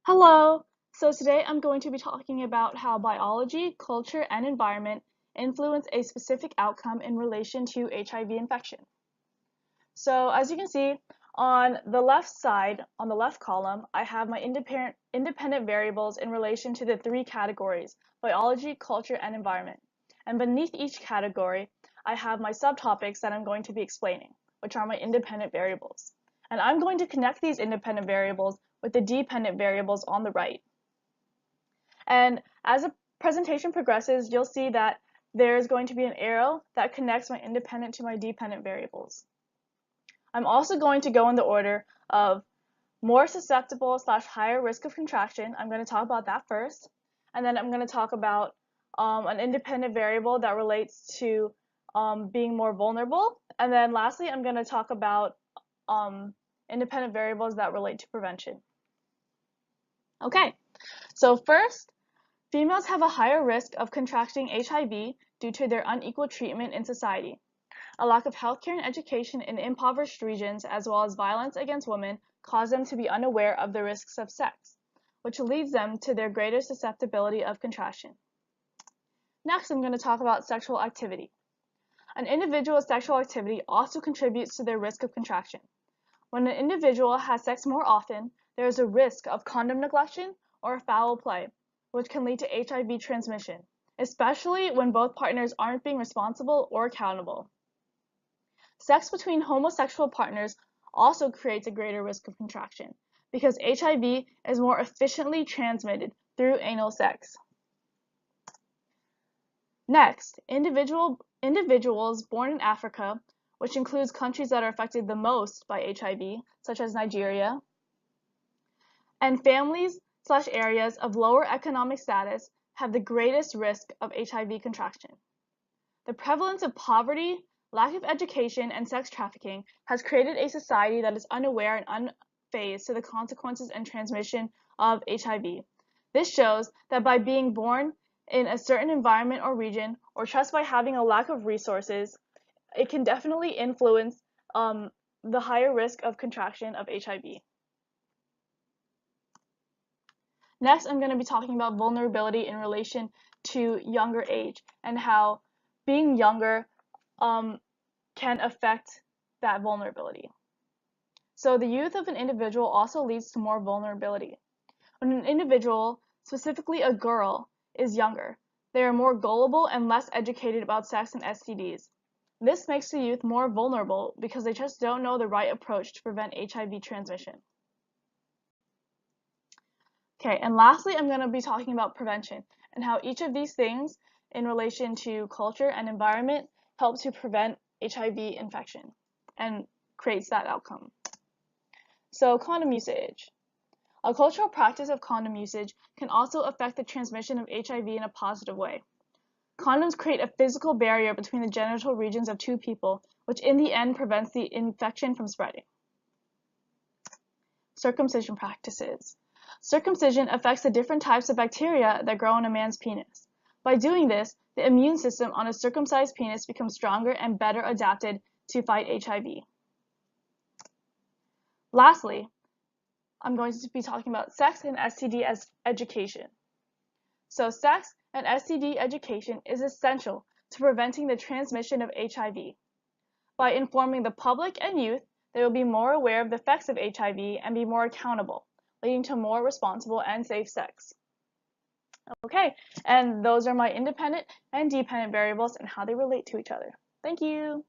Hello! So today I'm going to be talking about how biology, culture, and environment influence a specific outcome in relation to HIV infection. So as you can see, on the left side, on the left column, I have my independent variables in relation to the three categories, biology, culture, and environment. And beneath each category, I have my subtopics that I'm going to be explaining, which are my independent variables. And I'm going to connect these independent variables with the dependent variables on the right. And as the presentation progresses, you'll see that there's going to be an arrow that connects my independent to my dependent variables. I'm also going to go in the order of more susceptible / higher risk of contraction. I'm going to talk about that first. And then I'm going to talk about an independent variable that relates to being more vulnerable. And then lastly, I'm going to talk about independent variables that relate to prevention. Okay, so first, females have a higher risk of contracting HIV due to their unequal treatment in society. A lack of healthcare and education in impoverished regions, as well as violence against women, cause them to be unaware of the risks of sex, which leads them to their greater susceptibility of contraction. Next, I'm going to talk about sexual activity. An individual's sexual activity also contributes to their risk of contraction. When an individual has sex more often, there is a risk of condom neglection or foul play, which can lead to HIV transmission, especially when both partners aren't being responsible or accountable. Sex between homosexual partners also creates a greater risk of contraction because HIV is more efficiently transmitted through anal sex. Next, individuals born in Africa, which includes countries that are affected the most by HIV, such as Nigeria, and families / areas of lower economic status have the greatest risk of HIV contraction. The prevalence of poverty, lack of education, and sex trafficking has created a society that is unaware and unfazed to the consequences and transmission of HIV. This shows that by being born in a certain environment or region, or just by having a lack of resources, it can definitely influence the higher risk of contraction of HIV. Next, I'm going to be talking about vulnerability in relation to younger age and how being younger can affect that vulnerability. So the youth of an individual also leads to more vulnerability. When an individual, specifically a girl, is younger, they are more gullible and less educated about sex and STDs. This makes the youth more vulnerable because they just don't know the right approach to prevent HIV transmission. Okay, and lastly, I'm going to be talking about prevention and how each of these things in relation to culture and environment help to prevent HIV infection and creates that outcome. So condom usage. A cultural practice of condom usage can also affect the transmission of HIV in a positive way. Condoms create a physical barrier between the genital regions of two people, which in the end prevents the infection from spreading. Circumcision practices. Circumcision affects the different types of bacteria that grow in a man's penis. By doing this, the immune system on a circumcised penis becomes stronger and better adapted to fight HIV. Lastly, I'm going to be talking about sex and STD education. So sex and STD education is essential to preventing the transmission of HIV. By informing the public and youth, they will be more aware of the effects of HIV and be more accountable, leading to more responsible and safe sex. Okay, and those are my independent and dependent variables and how they relate to each other. Thank you.